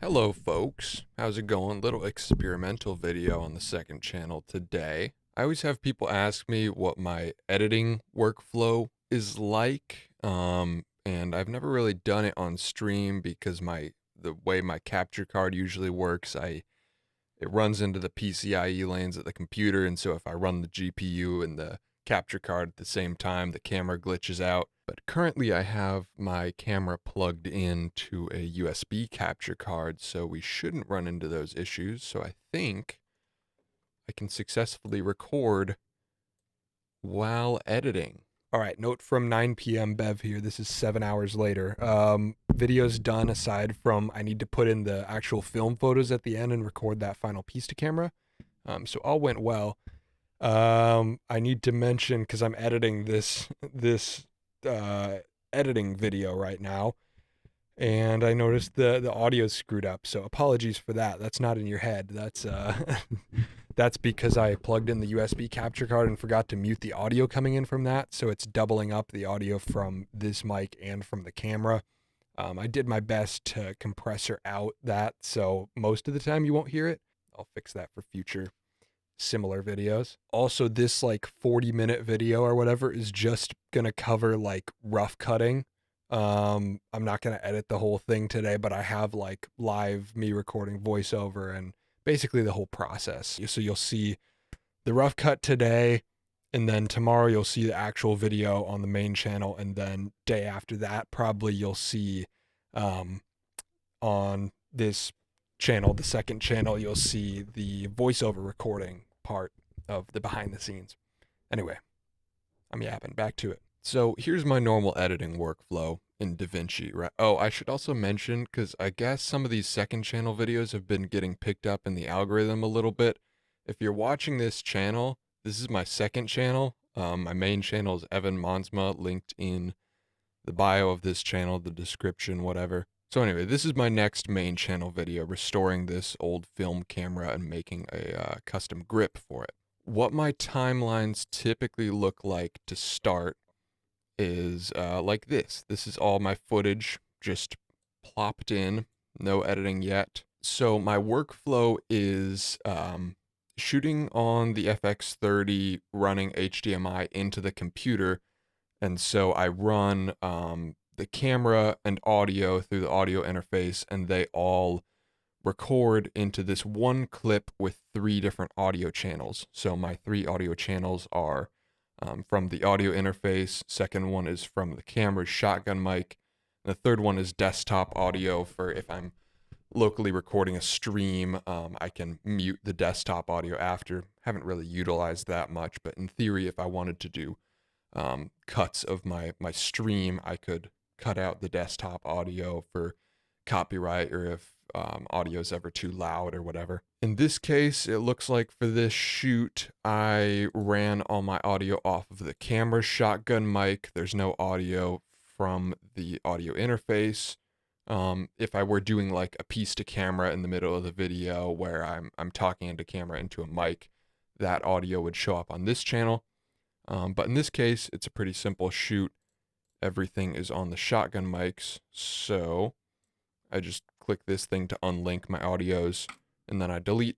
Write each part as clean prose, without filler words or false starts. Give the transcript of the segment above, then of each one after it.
Hello folks, how's it going? Little experimental video on the second channel today. I always have people ask me what my editing workflow is like, and I've never really done it on stream because the way my capture card usually works, it runs into the PCIe lanes at the computer, and so if I run the GPU and the capture card at the same time, the camera glitches out. But currently I have my camera plugged into a USB capture card, so we shouldn't run into those issues. So I think I can successfully record while editing. All right, note from 9 p.m. Bev here. This is 7 hours later. Video's done aside from I need to put in the actual film photos at the end and record that final piece to camera. So all went well. I need to mention because I'm editing this uh, editing video right now, and I noticed the audio's screwed up. So apologies for that. That's not in your head. That's that's because I plugged in the USB capture card and forgot to mute the audio coming in from that. So it's doubling up the audio from this mic and from the camera. I did my best to compressor out that, so most of the time you won't hear it. I'll fix that for future similar videos. Also, this like 40-minute video or whatever is just gonna cover like rough cutting. I'm not gonna edit the whole thing today, but I have like live me recording voiceover and basically the whole process. So you'll see the rough cut today, and then tomorrow you'll see the actual video on the main channel, and then day after that probably you'll see on this channel, the second channel, you'll see the voiceover recording part of the behind the scenes. Anyway, I'm yapping. Back to it. So here's my normal editing workflow in DaVinci, right? Oh, I should also mention, because I guess some of these second channel videos have been getting picked up in the algorithm a little bit. If you're watching this channel, this is my second channel. My main channel is Evan Monsma, linked in the bio of this channel, the description, whatever. So anyway, this is my next main channel video, restoring this old film camera and making a custom grip for it. What my timelines typically look like to start is like this. This is all my footage just plopped in, no editing yet. So my workflow is shooting on the FX30, running HDMI into the computer, and so I run the camera and audio through the audio interface, and they all record into this one clip with 3 different audio channels. So my 3 audio channels are from the audio interface, second one is from the camera's shotgun mic, and the third one is desktop audio for if I'm locally recording a stream. I can mute the desktop audio after. Haven't really utilized that much, but in theory, if I wanted to do cuts of my stream, I could cut out the desktop audio for copyright, or if audio is ever too loud or whatever. In this case, it looks like for this shoot, I ran all my audio off of the camera's shotgun mic. There's no audio from the audio interface. If I were doing like a piece to camera in the middle of the video where I'm talking into camera into a mic, that audio would show up on this channel. But in this case, it's a pretty simple shoot. Everything is on the shotgun mics, so I just click this thing to unlink my audios, and then I delete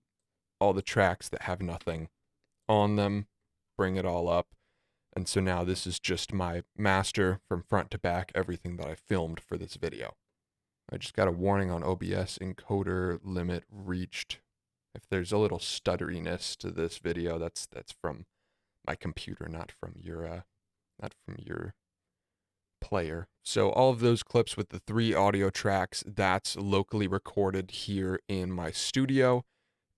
all the tracks that have nothing on them, bring it all up, and so now this is just my master from front to back, everything that I filmed for this video. I just got a warning on OBS, encoder limit reached. If there's a little stutteriness to this video, that's from my computer, not from your player. So all of those clips with the 3 audio tracks, that's locally recorded here in my studio.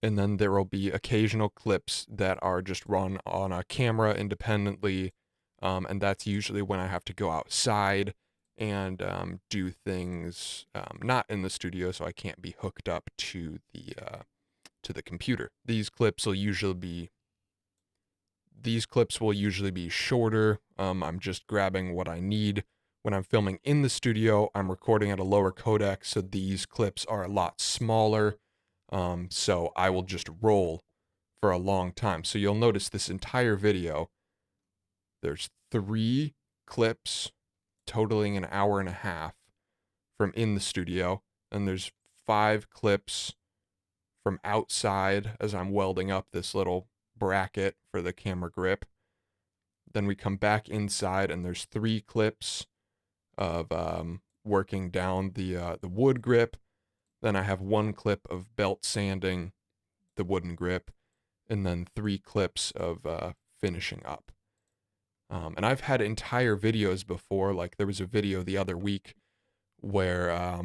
And then there will be occasional clips that are just run on a camera independently. And that's usually when I have to go outside and do things not in the studio, so I can't be hooked up to the computer. These clips will usually be shorter. I'm just grabbing what I need. When I'm filming in the studio, I'm recording at a lower codec, so these clips are a lot smaller. So I will just roll for a long time. So you'll notice this entire video, there's 3 clips totaling an hour and a half from in the studio, and there's 5 clips from outside as I'm welding up this little bracket for the camera grip. Then we come back inside and there's 3 clips of working down the wood grip. Then I have 1 clip of belt sanding the wooden grip, and then 3 clips of finishing up. And I've had entire videos before. Like there was a video the other week where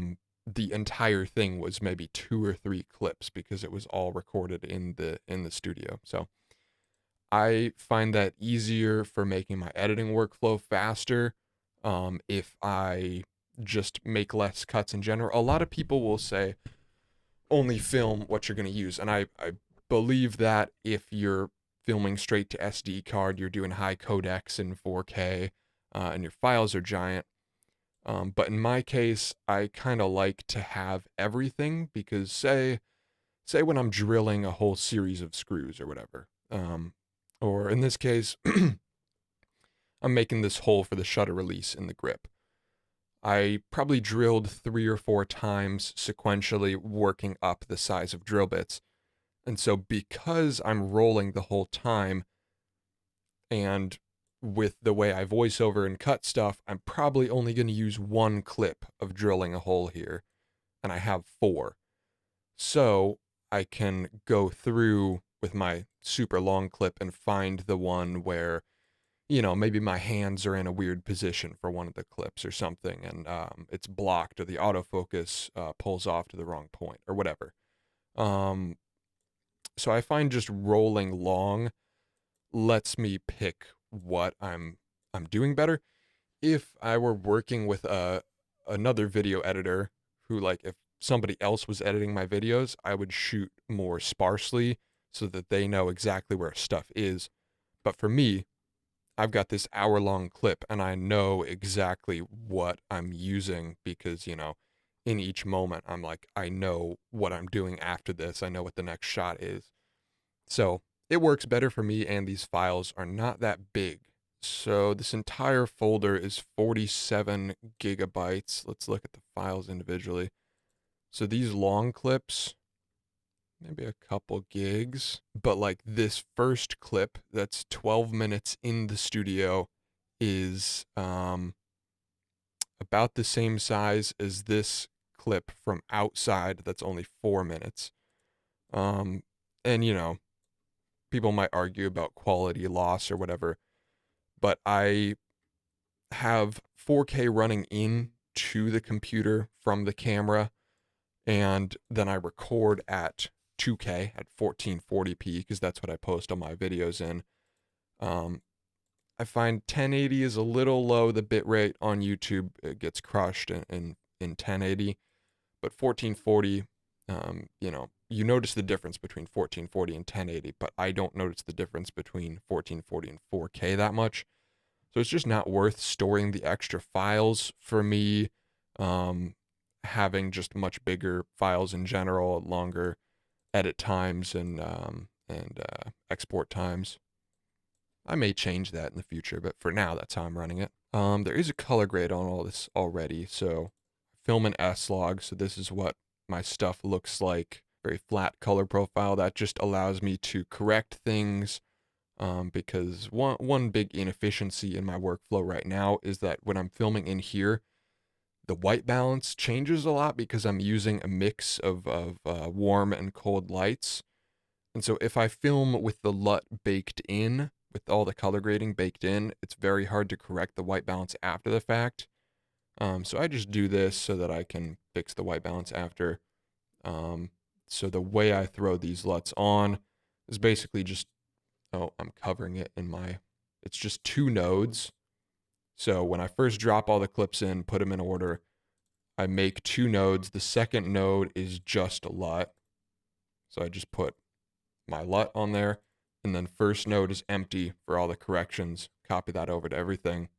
the entire thing was maybe 2 or 3 clips because it was all recorded in the studio. So I find that easier for making my editing workflow faster. If I just make less cuts in general. A lot of people will say only film what you're going to use, and I believe that if you're filming straight to SD card, you're doing high codecs in 4K, and your files are giant. But in my case, I kind of like to have everything because say when I'm drilling a whole series of screws or whatever, or in this case, I'm making this hole for the shutter release in the grip. I probably drilled 3 or 4 times sequentially, working up the size of drill bits. And so because I'm rolling the whole time, and with the way I voice over and cut stuff, I'm probably only going to use 1 clip of drilling a hole here, and I have 4. So I can go through with my super long clip and find the one where, you know, maybe my hands are in a weird position for one of the clips or something, and it's blocked, or the autofocus pulls off to the wrong point, or whatever. So I find just rolling long lets me pick what I'm doing better. If I were working with another video editor who, like, if somebody else was editing my videos, I would shoot more sparsely so that they know exactly where stuff is. But for me, I've got this hour-long clip and I know exactly what I'm using because, you know, in each moment I'm like, I know what I'm doing after this. I know what the next shot is. So it works better for me, and these files are not that big. So this entire folder is 47 gigabytes. Let's look at the files individually. So these long clips, maybe a couple gigs, but like this first clip that's 12 minutes in the studio is about the same size as this clip from outside that's only 4 minutes. And you know, people might argue about quality loss or whatever, but I have 4K running in to the computer from the camera, and then I record at 2K at 1440p because that's what I post all my videos in. I find 1080 is a little low. The bitrate on YouTube, it gets crushed in 1080, but 1440, you know, you notice the difference between 1440 and 1080, but I don't notice the difference between 1440 and 4K that much. So it's just not worth storing the extra files for me. Having just much bigger files in general, longer edit times and export times. I may change that in the future, but for now, that's how I'm running it. There is a color grade on all this already, so film an S-Log, so this is what my stuff looks like. Very flat color profile. That just allows me to correct things, because one big inefficiency in my workflow right now is that when I'm filming in here, the white balance changes a lot because I'm using a mix of warm and cold lights. And so if I film with the LUT baked in, with all the color grading baked in, it's very hard to correct the white balance after the fact. So I just do this so that I can fix the white balance after. So the way I throw these LUTs on is basically just, oh, I'm covering it in my, it's just 2 nodes. So when I first drop all the clips in, put them in order, I make 2 nodes. The second node is just a LUT. So I just put my LUT on there, and then first node is empty for all the corrections. Copy that over to everything.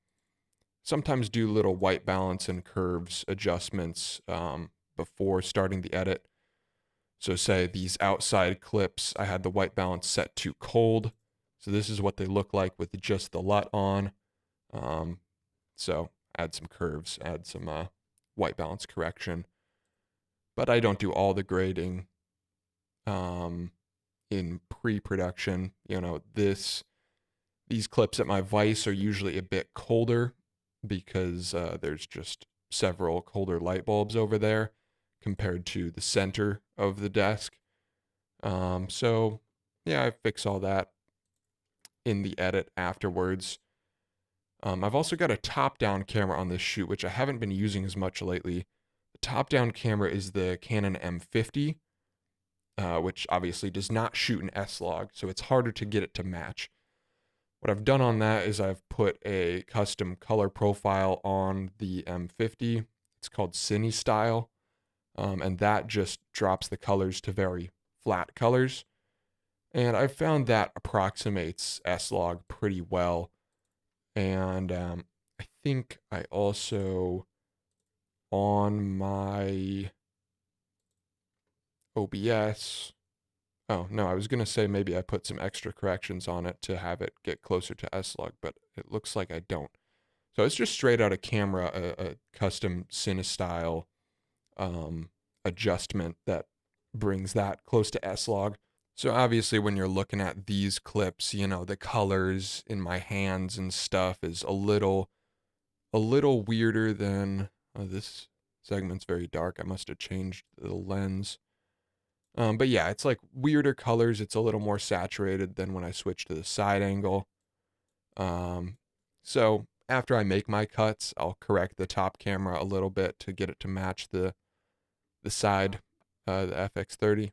Sometimes do little white balance and curves adjustments before starting the edit. So say these outside clips, I had the white balance set to cold. So this is what they look like with just the LUT on. So add some curves, add some white balance correction. but I don't do all the grading in pre-production. These clips at my vise are usually a bit colder because there's just several colder light bulbs over there compared to the center of the desk. So yeah, I fix all that in the edit afterwards. I've also got a top-down camera on this shoot, which I haven't been using as much lately. The top-down camera is the Canon M50, which obviously does not shoot in S-Log, so it's harder to get it to match. What I've done on that is I've put a custom color profile on the M50. It's called Cine Style, and that just drops the colors to very flat colors. And I've found that approximates S-Log pretty well. And I think I also, on my OBS, oh no, I was going to say maybe I put some extra corrections on it to have it get closer to S-Log, but it looks like I don't. So it's just straight out of camera, a custom CineStyle adjustment that brings that close to S-Log. So obviously when you're looking at these clips, the colors in my hands and stuff is a little weirder than this segment's very dark. I must have changed the lens. But yeah, it's like weirder colors. It's a little more saturated than when I switch to the side angle. So after I make my cuts, I'll correct the top camera a little bit to get it to match the side, the FX30.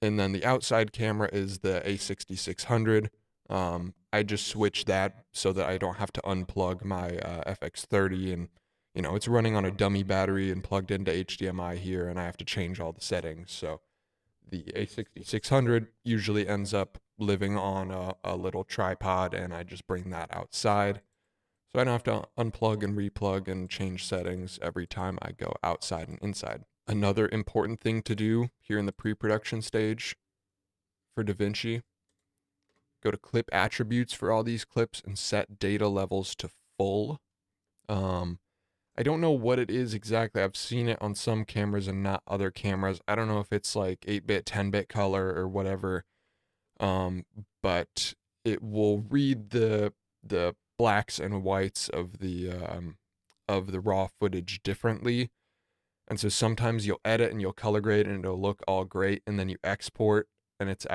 And then the outside camera is the A6600. I just switched that so that I don't have to unplug my FX30, and it's running on a dummy battery and plugged into HDMI here, and I have to change all the settings. So the A6600 usually ends up living on a little tripod, and I just bring that outside. So I don't have to unplug and replug and change settings every time I go outside and inside. Another important thing to do here in the pre-production stage for DaVinci, go to clip attributes for all these clips and set data levels to full. I don't know what it is exactly. I've seen it on some cameras and not other cameras. I don't know if it's like 8-bit, 10-bit color or whatever. But it will read the blacks and whites of the raw footage differently. And so sometimes you'll edit and you'll color grade and it'll look all great, and then you export and it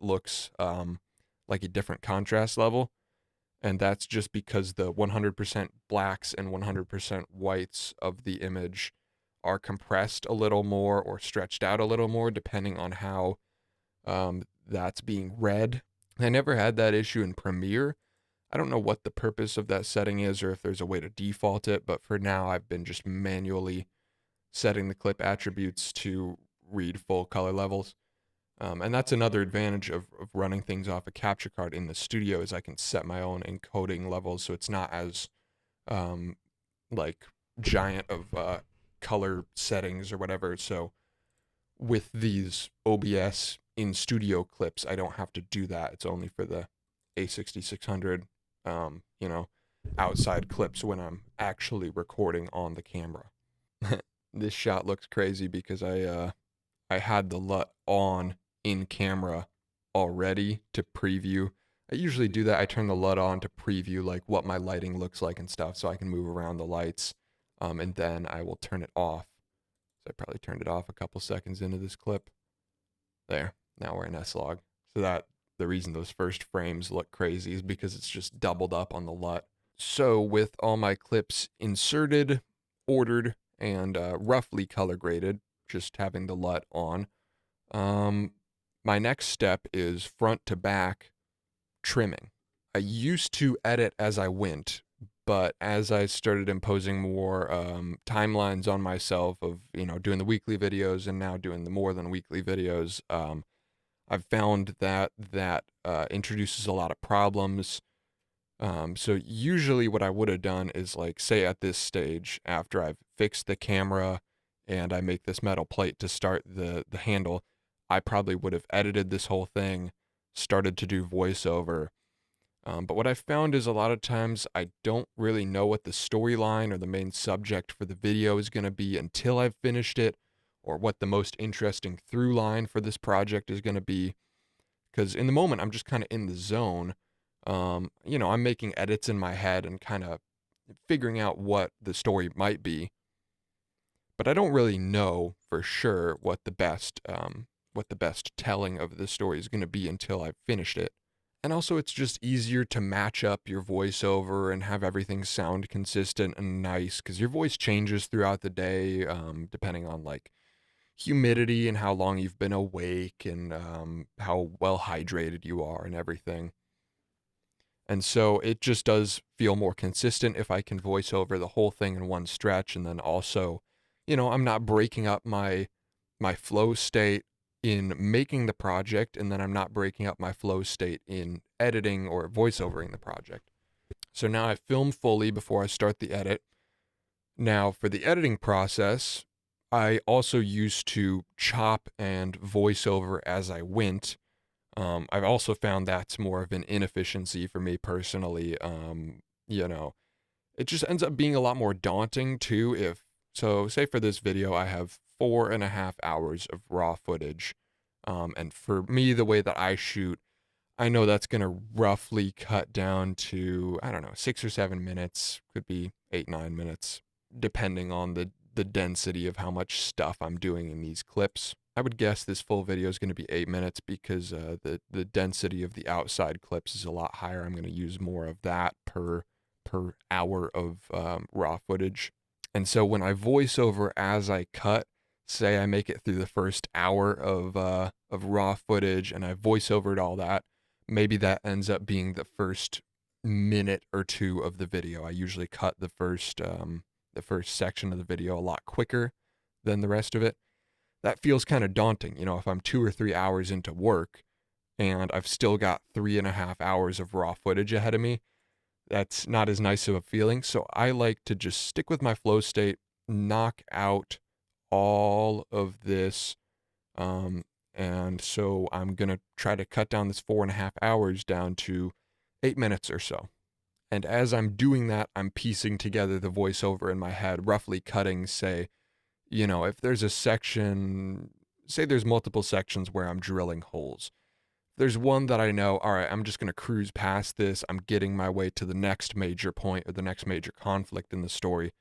looks like a different contrast level. And that's just because the 100% blacks and 100% whites of the image are compressed a little more or stretched out a little more depending on how that's being read. I never had that issue in Premiere. I don't know what the purpose of that setting is or if there's a way to default it, but for now I've been just manually setting the clip attributes to read full color levels. And that's another advantage of running things off a capture card in the studio is I can set my own encoding levels, so it's not as like giant of color settings or whatever. So with these OBS in studio clips, I don't have to do that. It's only for the A6600, outside clips when I'm actually recording on the camera. This shot looks crazy because I had the LUT on in camera already to preview. I usually do that. I turn the LUT on to preview like what my lighting looks like and stuff, so I can move around the lights, and then I will turn it off. So I probably turned it off a couple seconds into this clip. There, now we're in S-Log. So that the reason those first frames look crazy is because it's just doubled up on the LUT. So with all my clips inserted, ordered, and roughly color graded, just having the LUT on, my next step is front to back trimming. I used to edit as I went, but as I started imposing more timelines on myself of doing the weekly videos and now doing the more than weekly videos, I've found that introduces a lot of problems. So usually what I would have done is like, say at this stage, after I've fixed the camera and I make this metal plate to start the handle, I probably would have edited this whole thing, started to do voiceover. But what I found is a lot of times I don't really know what the storyline or the main subject for the video is going to be until I've finished it, or what the most interesting through line for this project is going to be. Because in the moment, I'm just kind of in the zone. I'm making edits in my head and kind of figuring out what the story might be, but I don't really know for sure what the best telling of the story is going to be until I've finished it. And also, it's just easier to match up your voiceover and have everything sound consistent and nice because your voice changes throughout the day, depending on like humidity and how long you've been awake and how well hydrated you are and everything. And so it just does feel more consistent if I can voice over the whole thing in one stretch. And then also, I'm not breaking up my flow state in making the project, and then I'm not breaking up my flow state in editing or voiceovering the project. So now I film fully before I start the edit. Now for the editing process, I also used to chop and voice over as I went. I've also found that's more of an inefficiency for me personally. You know, it just ends up being a lot more daunting too. Say for this video, I have 4.5 hours of raw footage. And for me, the way that I shoot, I know that's going to roughly cut down to, I don't know, 6 or 7 minutes, could be 8, 9 minutes, depending on the density of how much stuff I'm doing in these clips. I would guess this full video is going to be 8 minutes because the density of the outside clips is a lot higher. I'm going to use more of that per hour of raw footage. And so when I voice over as I cut, say I make it through the first hour of raw footage and I voice overed all that, maybe that ends up being the first minute or two of the video. I usually cut the first section of the video a lot quicker than the rest of it. That feels kind of daunting, if I'm 2 or 3 hours into work and I've still got 3.5 hours of raw footage ahead of me. That's not as nice of a feeling. So I like to just stick with my flow state, knock out all of this. And so I'm going to try to cut down this 4.5 hours down to 8 minutes or so. And as I'm doing that, I'm piecing together the voiceover in my head, roughly cutting, say, if there's a section, say there's multiple sections where I'm drilling holes. There's one that I know, all right, I'm just going to cruise past this. I'm getting my way to the next major point or the next major conflict in the story.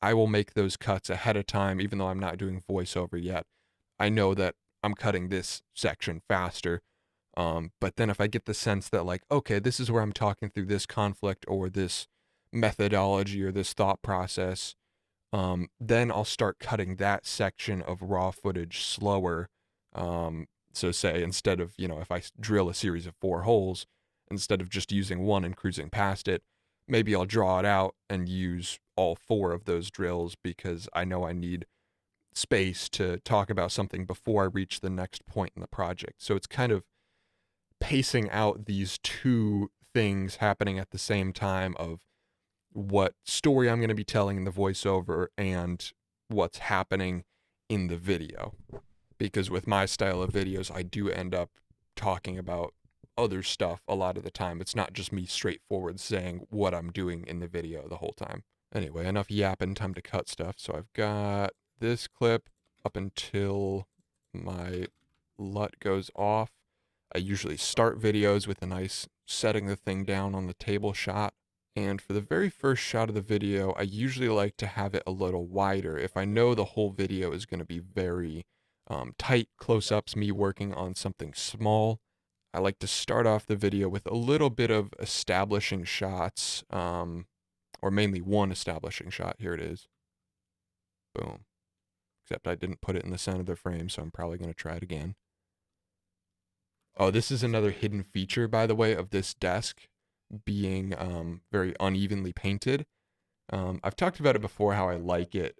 I will make those cuts ahead of time, even though I'm not doing voiceover yet. I know that I'm cutting this section faster. But then if I get the sense that, like, okay, this is where I'm talking through this conflict or this methodology or this thought process, then I'll start cutting that section of raw footage slower. So say instead of, if I drill a series of 4 holes, instead of just using one and cruising past it, maybe I'll draw it out and use all 4 of those drills because I know I need space to talk about something before I reach the next point in the project. So it's kind of pacing out these two things happening at the same time of what story I'm going to be telling in the voiceover and what's happening in the video. Because with my style of videos, I do end up talking about other stuff a lot of the time. It's not just me straightforward saying what I'm doing in the video the whole time. Anyway, enough yapping, time to cut stuff. So I've got this clip up until my LUT goes off. I usually start videos with a nice setting the thing down on the table shot. And for the very first shot of the video, I usually like to have it a little wider. If I know the whole video is going to be very tight close-ups, me working on something small, I like to start off the video with a little bit of establishing shots, or mainly one establishing shot. Here it is. Boom. Except I didn't put it in the center of the frame, so I'm probably going to try it again. Oh, this is another hidden feature, by the way, of this desk being very unevenly painted. I've talked about it before, how I like it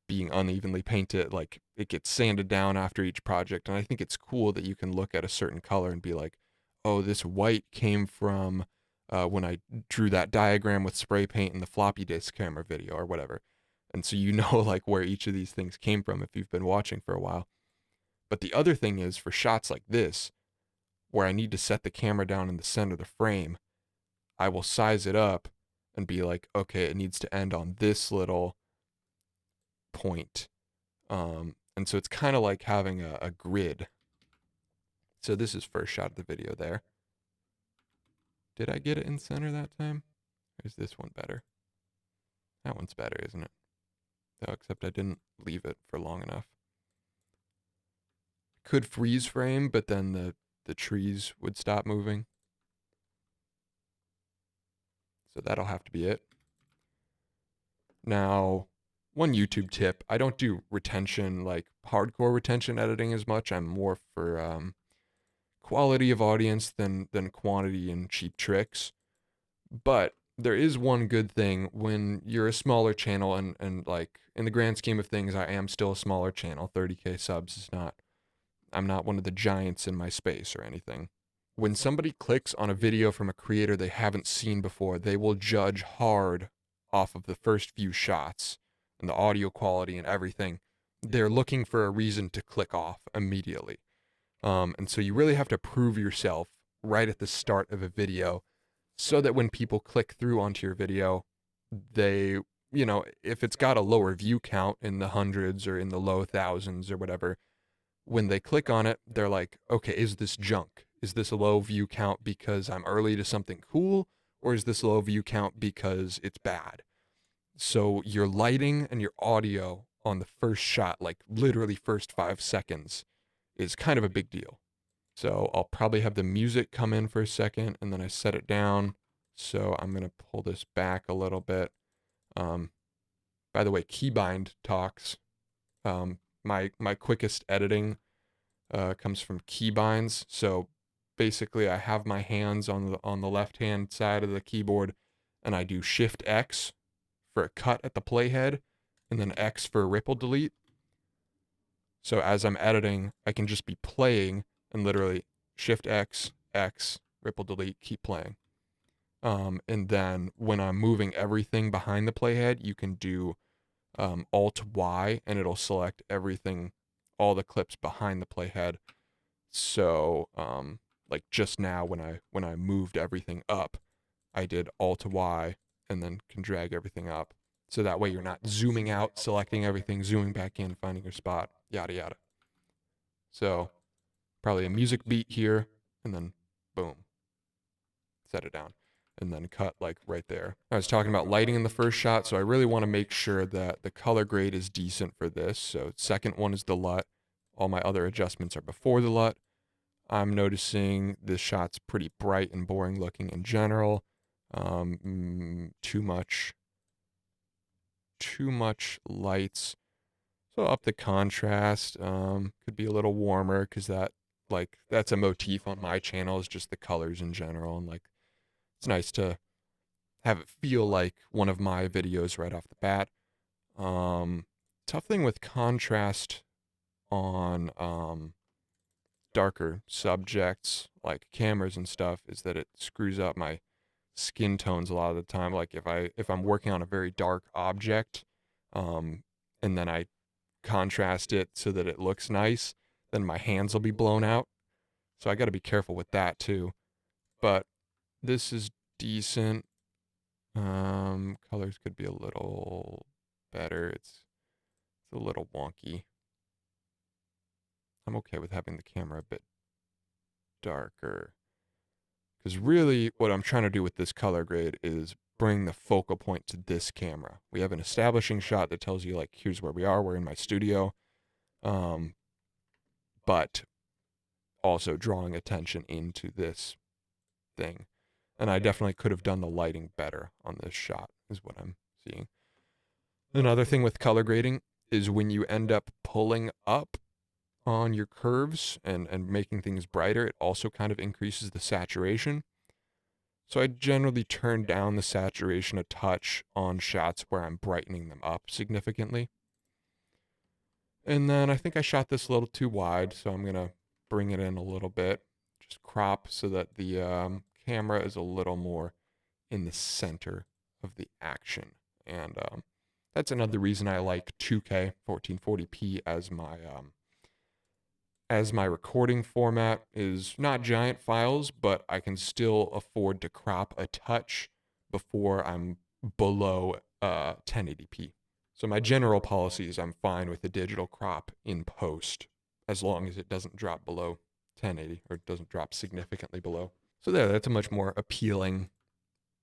being unevenly painted, like it gets sanded down after each project, and I think it's cool that you can look at a certain color and be like, oh, this white came from when I drew that diagram with spray paint in the floppy disk camera video or whatever. And so like where each of these things came from if you've been watching for a while. But the other thing is, for shots like this, where I need to set the camera down in the center of the frame, I will size it up and be like, okay, it needs to end on this little point. And so it's kind of like having a grid. So this is first shot of the video there. Did I get it in center that time? Or is this one better? That one's better, isn't it? No, except I didn't leave it for long enough. Could freeze frame, but then the trees would stop moving. So that'll have to be it. Now, one YouTube tip, I don't do retention, like hardcore retention editing as much. I'm more for quality of audience than quantity and cheap tricks. But there is one good thing when you're a smaller channel, and like in the grand scheme of things, I am still a smaller channel. 30K subs is not, I'm not one of the giants in my space or anything. When somebody clicks on a video from a creator they haven't seen before, they will judge hard off of the first few shots and the audio quality and everything. They're looking for a reason to click off immediately. And so you really have to prove yourself right at the start of a video so that when people click through onto your video, they, you know, if it's got a lower view count in the hundreds or in the low thousands or whatever, when they click on it, they're like, okay, is this junk? Is this a low view count because I'm early to something cool? Or is this a low view count because it's bad? So your lighting and your audio on the first shot, like literally first 5 seconds, is kind of a big deal. So I'll probably have the music come in for a second and then I set it down. So I'm going to pull this back a little bit. By the way, Keybind talks. My quickest editing comes from keybinds. So basically, I have my hands on the left hand side of the keyboard, and I do Shift X for a cut at the playhead, and then X for a ripple delete. So as I'm editing, I can just be playing and literally Shift X, X, ripple delete, keep playing. And then when I'm moving everything behind the playhead, you can do Alt Y, and it'll select everything, all the clips behind the playhead. So like just now when I moved everything up, I did Alt Y and then can drag everything up. So that way you're not zooming out, selecting everything, zooming back in, finding your spot, yada yada. So probably a music beat here, and then boom, set it down, and then cut like right there. I was talking about lighting in the first shot, so I really want to make sure that the color grade is decent for this. So second one is the LUT. All my other adjustments are before the LUT. I'm noticing this shot's pretty bright and boring looking in general. Too much lights. So up the contrast. Could be a little warmer because that's a motif on my channel, is just the colors in general, and like it's nice to have it feel like one of my videos right off the bat. Tough thing with contrast on darker subjects like cameras and stuff is that it screws up my skin tones a lot of the time. Like if I'm working on a very dark object, and then I contrast it so that it looks nice, then my hands will be blown out. So I got to be careful with that too. But this is decent. Colors could be a little better. It's a little wonky. I'm okay with having the camera a bit darker. Because really what I'm trying to do with this color grade is bring the focal point to this camera. We have an establishing shot that tells you like, here's where we are. We're in my studio. But also drawing attention into this thing. And I definitely could have done the lighting better on this shot, is what I'm seeing. Another thing with color grading is when you end up pulling up on your curves and making things brighter, it also kind of increases the saturation. So I generally turn down the saturation a touch on shots where I'm brightening them up significantly. And then I think I shot this a little too wide, so I'm going to bring it in a little bit. Just crop so that the camera is a little more in the center of the action. And that's another reason I like 2K 1440p as my recording format. Is not giant files, but I can still afford to crop a touch before I'm below 1080p. So my general policy is I'm fine with a digital crop in post as long as it doesn't drop below 1080 or doesn't drop significantly below. So that's a much more appealing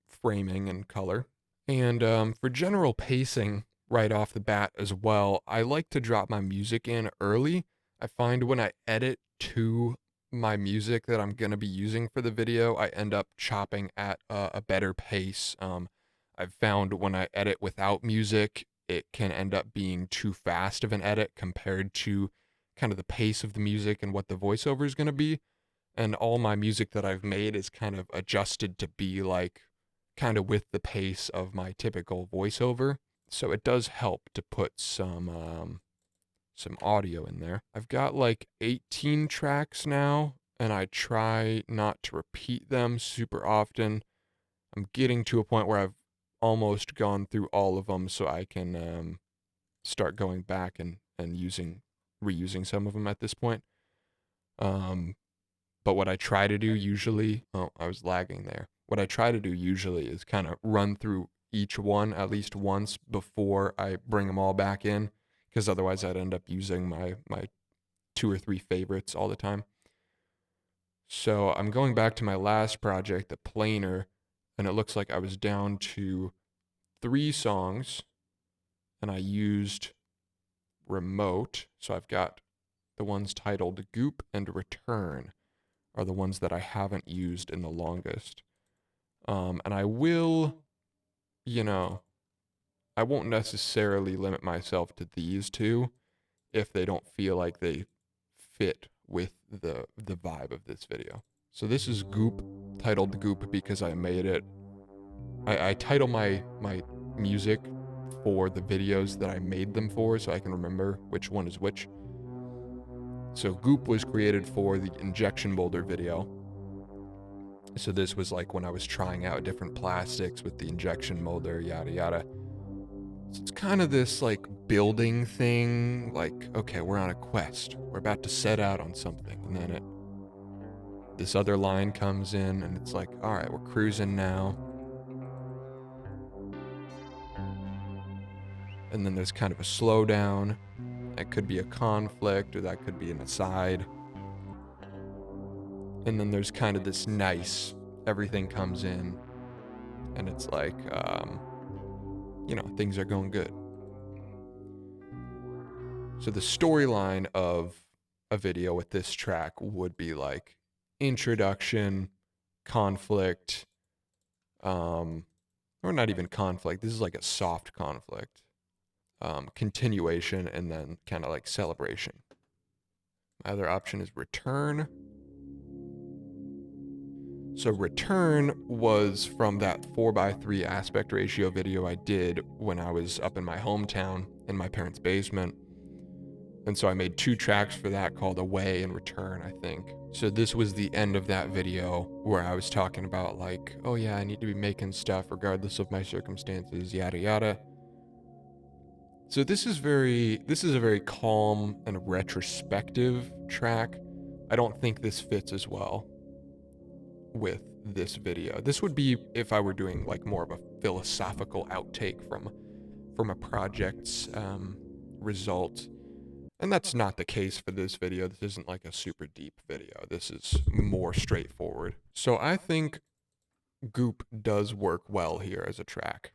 framing and color. And for general pacing right off the bat as well, I like to drop my music in early. I find when I edit to my music that I'm going to be using for the video, I end up chopping at a better pace. I've found when I edit without music, it can end up being too fast of an edit compared to kind of the pace of the music and what the voiceover is going to be. And all my music that I've made is kind of adjusted to be like kind of with the pace of my typical voiceover. So it does help to put some audio in there. I've got like 18 tracks now, and I try not to repeat them super often. I'm getting to a point where I've almost gone through all of them, so I can start going back and reusing some of them at this point. But what I try to do usually, oh, I was lagging there. What I try to do usually is kind of run through each one at least once before I bring them all back in, because otherwise I'd end up using my 2 or 3 favorites all the time. So I'm going back to my last project, the Planer, and it looks like I was down to 3 songs, and I used Remote. So I've got the ones titled Goop and Return are the ones that I haven't used in the longest. And I will, I won't necessarily limit myself to these 2 if they don't feel like they fit with the vibe of this video. So this is Goop, titled Goop because I made it. I title my music for the videos that I made them for so I can remember which one is which. So Goop was created for the injection molder video. So this was like when I was trying out different plastics with the injection molder, yada yada. So it's kind of this like building thing, like, okay, we're on a quest. We're about to set out on something. And then this other line comes in and it's like, all right, we're cruising now. And then there's kind of a slowdown. That could be a conflict or that could be an aside. And then there's kind of this nice, everything comes in and it's like, things are going good. So the storyline of a video with this track would be like introduction, conflict, or not even conflict. This is like a soft conflict, continuation, and then kind of like celebration. My other option is return. So return was from that 4:3 aspect ratio video I did when I was up in my hometown in my parents' basement. And so I made 2 tracks for that called Away and Return, I think. So this was the end of that video where I was talking about like, oh yeah, I need to be making stuff regardless of my circumstances, yada yada. So this is a very calm and retrospective track. I don't think this fits as well with this video. This would be if I were doing like more of a philosophical outtake from a project's result. And that's not the case for this video. This isn't like a super deep video. This is more straightforward. So I think Goop does work well here as a track.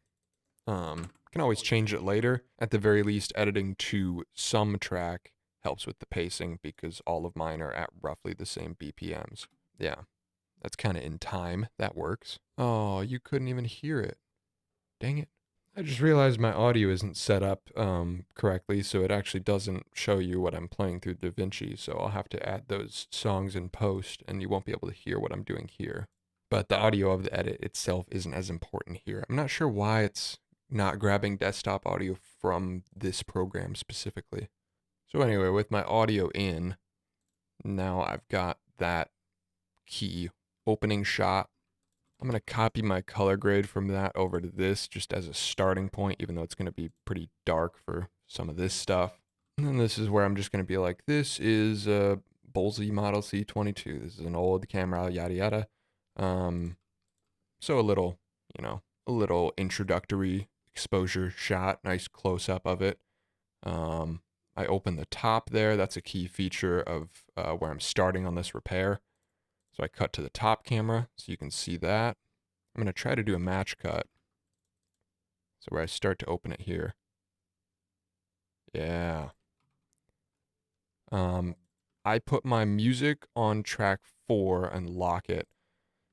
Can always change it later. At the very least, editing to some track helps with the pacing because all of mine are at roughly the same BPMs. Yeah, that's kind of in time. That works. Oh, you couldn't even hear it. Dang it. I just realized my audio isn't set up correctly, so it actually doesn't show you what I'm playing through DaVinci, so I'll have to add those songs in post, and you won't be able to hear what I'm doing here. But the audio of the edit itself isn't as important here. I'm not sure why it's not grabbing desktop audio from this program specifically. So anyway, with my audio in, now I've got that key opening shot. I'm going to copy my color grade from that over to this just as a starting point, even though it's going to be pretty dark for some of this stuff. And then this is where I'm just going to be like, this is a Bolsey Model C22. This is an old camera, yada yada. So a little introductory exposure shot, nice close up of it. I open the top there. That's a key feature of where I'm starting on this repair. So I cut to the top camera so you can see that. I'm going to try to do a match cut. So where I start to open it here. Yeah. I put my music on track 4 and lock it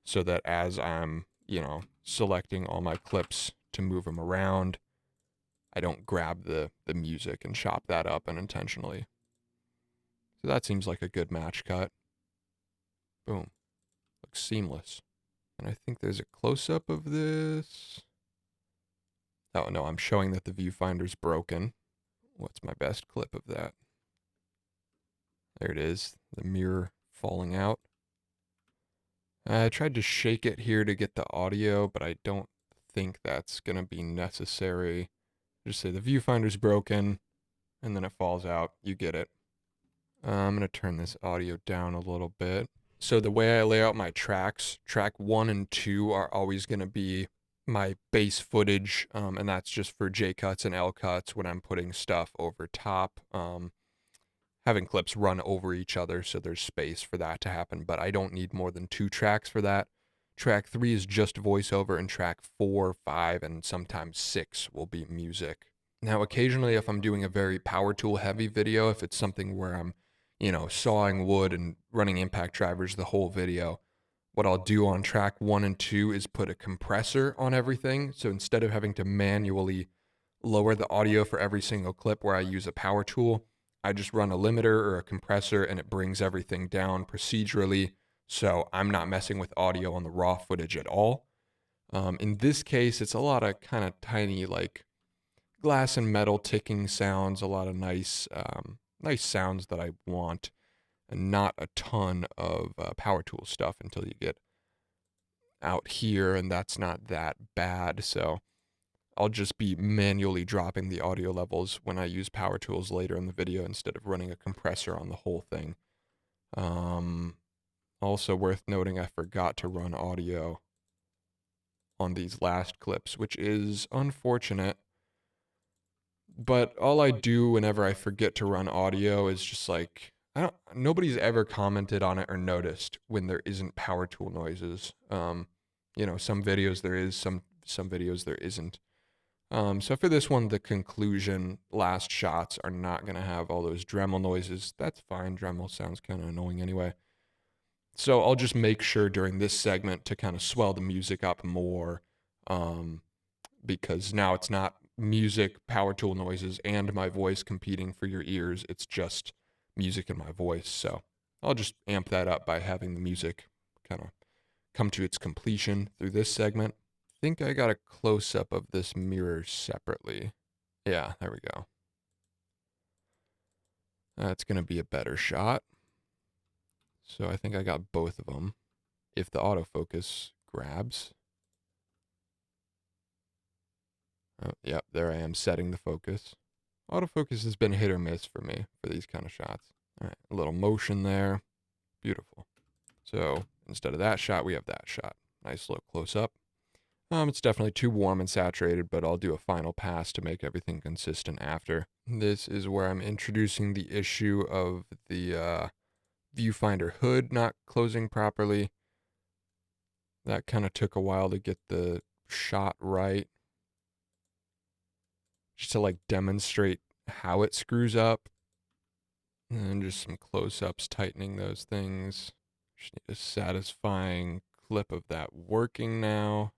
so that as I'm, selecting all my clips to move them around, I don't grab the music and chop that up unintentionally. So that seems like a good match cut. Boom. Looks seamless. And I think there's a close-up of this. Oh, no, I'm showing that the viewfinder's broken. What's my best clip of that? There it is, the mirror falling out. I tried to shake it here to get the audio, but I don't think that's going to be necessary. Just say the viewfinder's broken, and then it falls out. You get it. I'm going to turn this audio down a little bit. So the way I lay out my tracks, track 1 and 2 are always going to be my base footage, and that's just for J cuts and L cuts when I'm putting stuff over top, having clips run over each other so there's space for that to happen, but I don't need more than 2 tracks for that. Track 3 is just voiceover, and track 4, 5, and sometimes 6 will be music. Now, occasionally, if I'm doing a very power tool heavy video, if it's something where I'm, sawing wood and running impact drivers the whole video, what I'll do on track 1 and 2 is put a compressor on everything. So instead of having to manually lower the audio for every single clip where I use a power tool, I just run a limiter or a compressor and it brings everything down procedurally. So I'm not messing with audio on the raw footage at all. In this case, it's a lot of kind of tiny, like glass and metal ticking sounds, a lot of nice sounds that I want, and not a ton of power tool stuff until you get out here, and that's not that bad. So I'll just be manually dropping the audio levels when I use power tools later in the video instead of running a compressor on the whole thing. Also worth noting, I forgot to run audio on these last clips, which is unfortunate. But all I do whenever I forget to run audio is just like, nobody's ever commented on it or noticed when there isn't power tool noises. Some videos there is, some videos there isn't. So for this one, the conclusion last shots are not going to have all those Dremel noises. That's fine. Dremel sounds kind of annoying anyway. So I'll just make sure during this segment to kind of swell the music up more, because now it's not music, power tool noises, and my voice competing for your ears. It's just music and my voice. So I'll just amp that up by having the music kind of come to its completion through this segment. I think I got a close-up of this mirror separately. Yeah, there we go. That's going to be a better shot. So I think I got both of them. If the autofocus grabs. Oh, yep, there I am setting the focus. Autofocus has been hit or miss for me for these kind of shots. All right, a little motion there. Beautiful. So instead of that shot, we have that shot. Nice little close up. It's definitely too warm and saturated, but I'll do a final pass to make everything consistent after. This is where I'm introducing the issue of the viewfinder hood not closing properly. That kind of took a while to get the shot right. Just to like demonstrate how it screws up. And just some close-ups tightening those things. Just need a satisfying clip of that working now.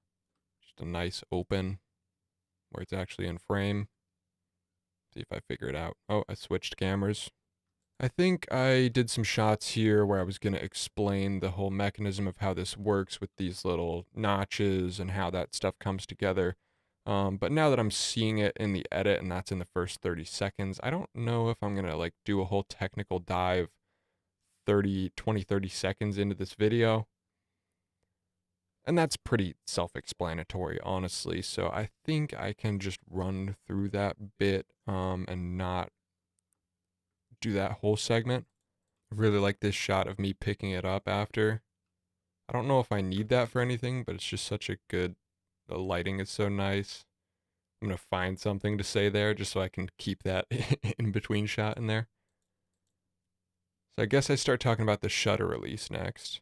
Just a nice open where it's actually in frame. See if I figure it out. Oh, I switched cameras. I think I did some shots here where I was going to explain the whole mechanism of how this works with these little notches and how that stuff comes together. But now that I'm seeing it in the edit and that's in the first 30 seconds, I don't know if I'm going to like do a whole technical dive 30 seconds into this video. And that's pretty self-explanatory, honestly. So I think I can just run through that bit and not do that whole segment. I really like this shot of me picking it up after. I don't know if I need that for anything, but it's just such a good, the lighting is so nice. I'm going to find something to say there just so I can keep that in between shot in there. So I guess I start talking about the shutter release next.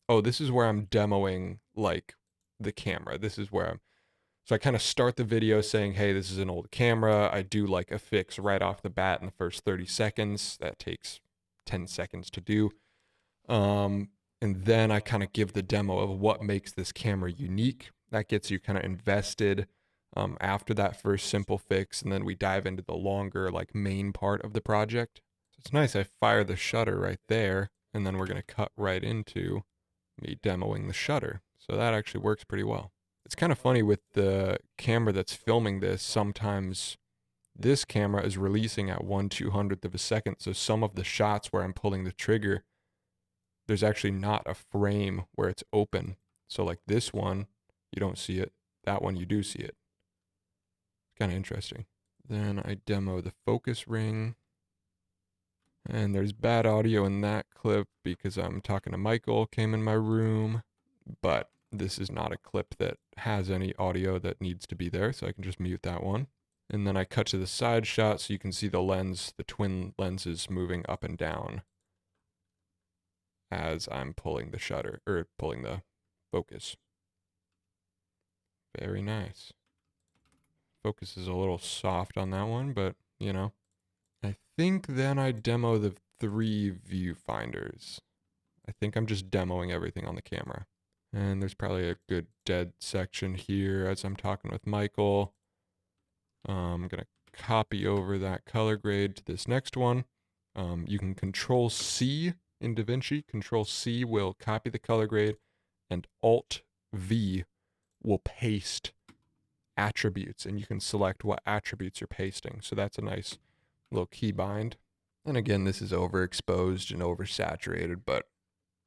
Oh, this is where I'm demoing like the camera. This is where so I kind of start the video saying, hey, this is an old camera. I do like a fix right off the bat in the first 30 seconds. That takes 10 seconds to do. And then I kind of give the demo of what makes this camera unique. That gets you kind of invested after that first simple fix. And then we dive into the longer, like main part of the project. So it's nice. I fire the shutter right there. And then we're going to cut right into me demoing the shutter. So that actually works pretty well. It's kind of funny with the camera that's filming this. Sometimes this camera is releasing at 1/200th of a second. So some of the shots where I'm pulling the trigger, there's actually not a frame where it's open. So like this one, you don't see it. That one, you do see it. It's kind of interesting. Then I demo the focus ring. And there's bad audio in that clip because I'm talking to Michael, came in my room. But this is not a clip that has any audio that needs to be there, so I can just mute that one. And then I cut to the side shot so you can see the lens, the twin lenses moving up and down as I'm pulling the shutter, or pulling the focus. Very nice. Focus is a little soft on that one, but you know. I think then I demo the 3 viewfinders. I think I'm just demoing everything on the camera. And there's probably a good dead section here as I'm talking with Michael. I'm going to copy over that color grade to this next one. You can Control C in DaVinci. Control C will copy the color grade, and Alt V will paste attributes, and you can select what attributes you're pasting. So that's a nice little key bind. And again, this is overexposed and oversaturated, but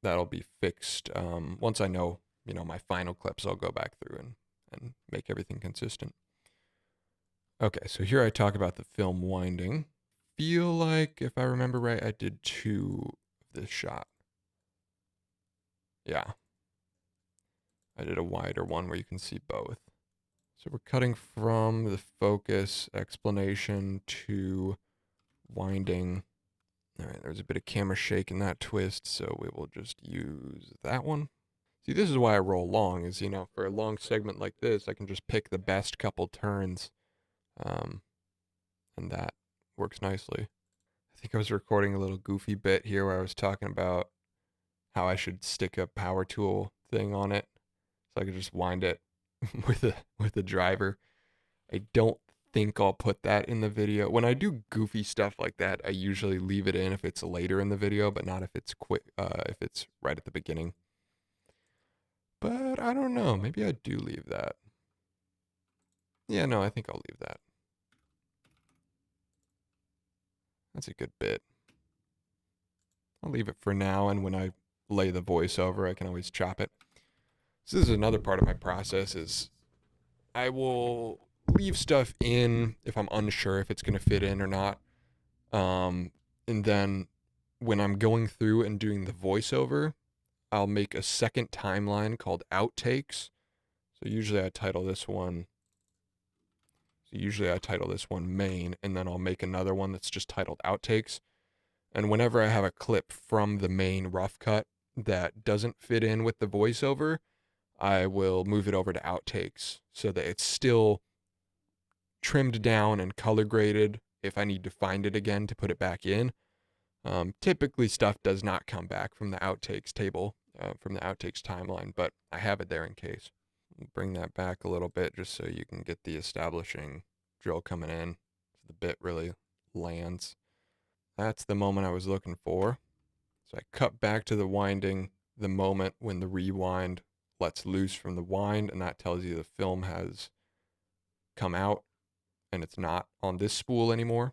that'll be fixed. Once I know, my final clips, I'll go back through and make everything consistent. Okay, so here I talk about the film winding. Feel like, if I remember right, I did 2 of this shot. Yeah. I did a wider one where you can see both. So we're cutting from the focus explanation to winding. All right, there's a bit of camera shake in that twist, so we will just use that one. See, this is why I roll long, is, for a long segment like this, I can just pick the best couple turns, and that works nicely. I think I was recording a little goofy bit here where I was talking about how I should stick a power tool thing on it, so I could just wind it with a driver. I don't think I'll put that in the video. When I do goofy stuff like that, I usually leave it in if it's later in the video, but not if it's if it's right at the beginning. But I don't know. Maybe I do leave that. Yeah, no, I think I'll leave that. That's a good bit. I'll leave it for now, and when I lay the voiceover, I can always chop it. So this is another part of my process is I will leave stuff in if I'm unsure if it's going to fit in or not. And then when I'm going through and doing the voiceover, I'll make a second timeline called outtakes. So usually I title this one main, and then I'll make another one that's just titled outtakes. And whenever I have a clip from the main rough cut that doesn't fit in with the voiceover, I will move it over to outtakes so that it's still trimmed down and color graded if I need to find it again to put it back in. Typically stuff does not come back from the outtakes table, from the outtakes timeline, but I have it there in case. Bring that back a little bit just so you can get the establishing drill coming in. So the bit really lands. That's the moment I was looking for. So I cut back to the winding the moment when the rewind lets loose from the wind, and that tells you the film has come out and it's not on this spool anymore.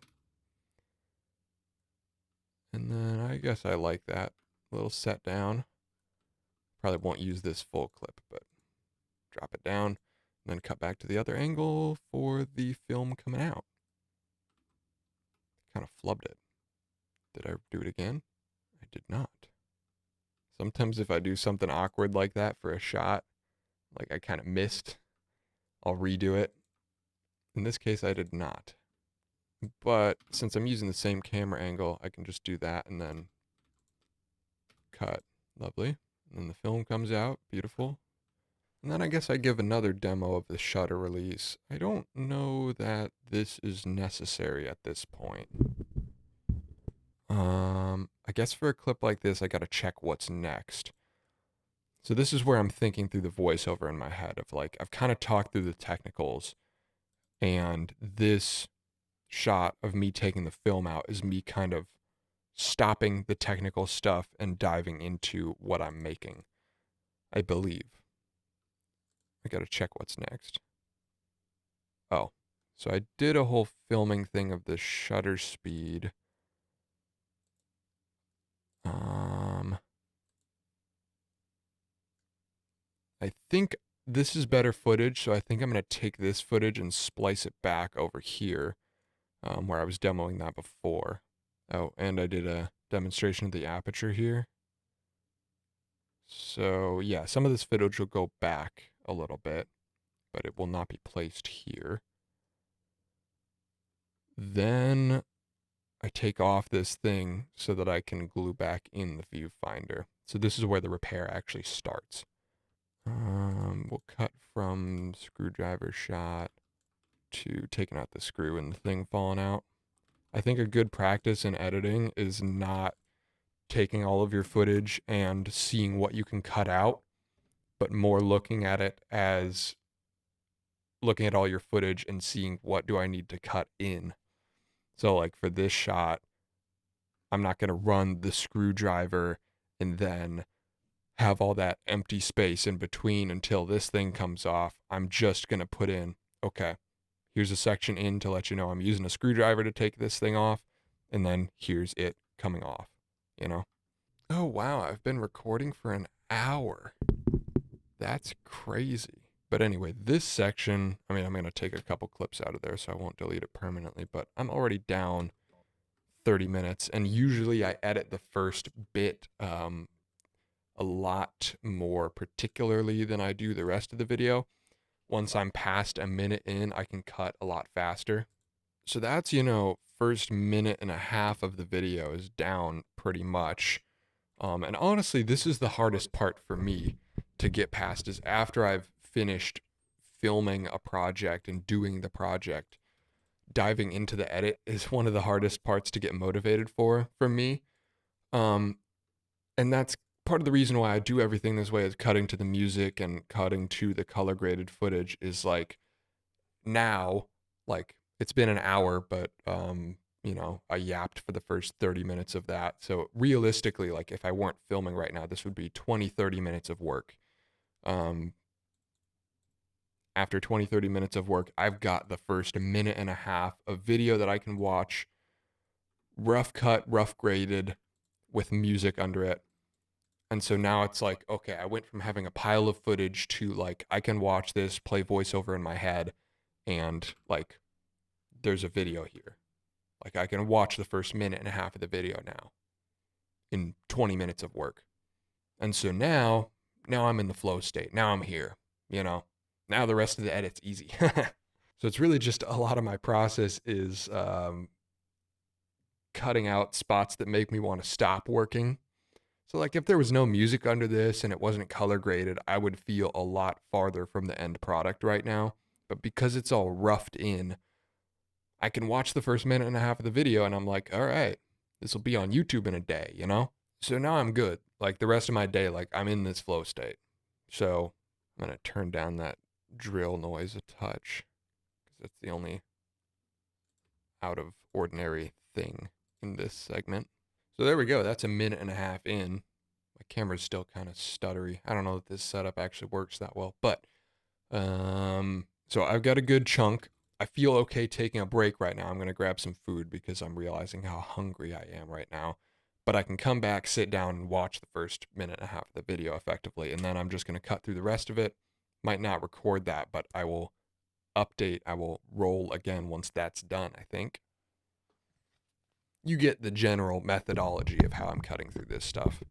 And then I guess I like that little set down. Probably won't use this full clip, but drop it down and then cut back to the other angle for the film coming out. Kind of flubbed it. Did I do it again? I did not. Sometimes if I do something awkward like that for a shot, like I kind of missed, I'll redo it. In this case, I did not. But since I'm using the same camera angle, I can just do that and then cut. Lovely. And then the film comes out. Beautiful. And then I guess I give another demo of the shutter release. I don't know that this is necessary at this point. I guess for a clip like this, I gotta check what's next. So this is where I'm thinking through the voiceover in my head of like, I've kind of talked through the technicals, and this shot of me taking the film out is me kind of stopping the technical stuff and diving into what I'm making, I believe. I gotta check what's next. Oh, so I did a whole filming thing of the shutter speed. I think this is better footage, so I think I'm gonna take this footage and splice it back over here, where I was demoing that before. Oh, and I did a demonstration of the aperture here. So yeah, some of this footage will go back a little bit, but it will not be placed here. Then I take off this thing so that I can glue back in the viewfinder. So this is where the repair actually starts. We'll cut from screwdriver shot to taking out the screw and the thing falling out. I think a good practice in editing is not taking all of your footage and seeing what you can cut out, but more looking at it as looking at all your footage and seeing what do I need to cut in. So like for this shot, I'm not going to run the screwdriver and then have all that empty space in between until this thing comes off. I'm just going to put in, okay, here's a section in to let you know I'm using a screwdriver to take this thing off, and then here's it coming off, you know? Oh, wow, I've been recording for an hour. That's crazy. But anyway, this section, I mean, I'm going to take a couple clips out of there so I won't delete it permanently, but I'm already down 30 minutes, and usually I edit the first bit a lot more particularly than I do the rest of the video. Once I'm past a minute in, I can cut a lot faster. So that's, first minute and a half of the video is down pretty much. And honestly, this is the hardest part for me to get past is after I've finished filming a project and doing the project, diving into the edit is one of the hardest parts to get motivated for me. And that's part of the reason why I do everything this way is cutting to the music and cutting to the color graded footage is like now, like it's been an hour, but I yapped for the first 30 minutes of that. So realistically, like if I weren't filming right now, this would be 20, 30 minutes of work. After 20, 30 minutes of work, I've got the first minute and a half of video that I can watch, rough cut, rough graded with music under it. And so now it's like, okay, I went from having a pile of footage to like, I can watch this, play voiceover in my head, and like, there's a video here. Like, I can watch the first minute and a half of the video now in 20 minutes of work. And so now I'm in the flow state. Now I'm here, Now the rest of the edit's easy. So it's really just a lot of my process is cutting out spots that make me want to stop working. So like if there was no music under this and it wasn't color graded, I would feel a lot farther from the end product right now. But because it's all roughed in, I can watch the first minute and a half of the video and I'm like, all right, this will be on YouTube in a day, So now I'm good. Like the rest of my day, like I'm in this flow state. So I'm going to turn down that drill noise a touch because that's the only out of ordinary thing in this segment. So there we go. That's a minute and a half in. My camera's still kind of stuttery. I don't know if this setup actually works that well, but so I've got a good chunk. I feel okay taking a break right now. I'm going to grab some food because I'm realizing how hungry I am right now. But I can come back, sit down, and watch the first minute and a half of the video effectively, and then I'm just going to cut through the rest of it. Might not record that, but I will update. I will roll again once that's done, I think. You get the general methodology of how I'm cutting through this stuff.